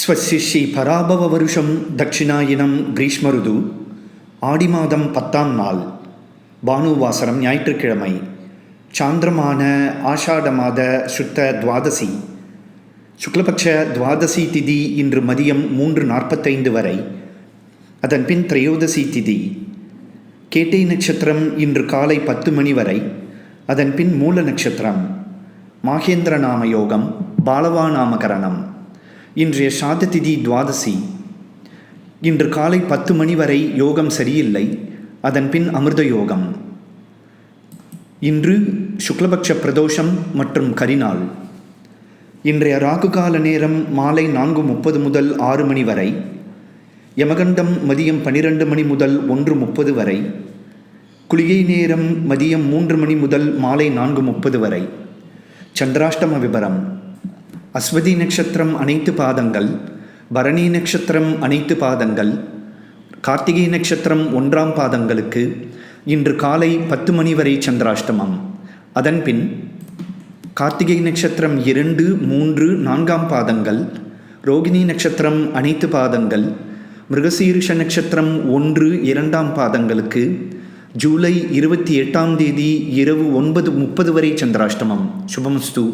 ஸ்வஸ்ய ஸ்ரீ பராபவ வருஷம் தட்சிணாயினம் கிரீஷ்ம ருது ஆடி மாதம் 10ஆம் நாள் பானுவாசரம் ஞாயிற்றுக்கிழமை சாந்திரமான ஆஷாட மாத சுத்த துவாதசி சுக்லபக்ஷ துவாதசி திதி இன்று மதியம் 3:45 வரை. அதன் பின் திரையோதசி திதி. கேட்டை நட்சத்திரம் இன்று காலை 10 மணி வரை. அதன் பின் மூல நட்சத்திரம். மாகேந்திர நாம யோகம் பாலவா நாமகரணம். இன்றைய சாத திதி துவாதசி. இன்று காலை 10 மணி வரை யோகம் சரியில்லை. அதன் பின் அமிர்த யோகம். இன்று சுக்லபக்ஷ பிரதோஷம் மற்றும் கரிநாள். இன்றைய ராகுகால நேரம் மாலை 4:30 முதல் 6 மணி வரை. யமகண்டம் மதியம் 12 மணி முதல் 1:30 வரை. குளிகை நேரம் மதியம் 3 மணி முதல் மாலை 4:30 வரை. சந்திராஷ்டம விபரம். அஸ்வதி நட்சத்திரம் அனைத்து பாதங்கள், பரணி நட்சத்திரம் அனைத்து பாதங்கள், கார்த்திகை நட்சத்திரம் 1ஆம் பாதங்களுக்கு இன்று காலை 10 மணி வரை சந்திராஷ்டமம். அதன் பின் கார்த்திகை நட்சத்திரம் 2, 3, 4ஆம் பாதங்கள், ரோகிணி நட்சத்திரம் அனைத்து பாதங்கள், மிருகசீரிஷ நட்சத்திரம் 1, 2ஆம் பாதங்களுக்கு ஜூலை 28ஆம் தேதி இரவு 9:30 வரை சந்திராஷ்டமம். சுபமஸ்து.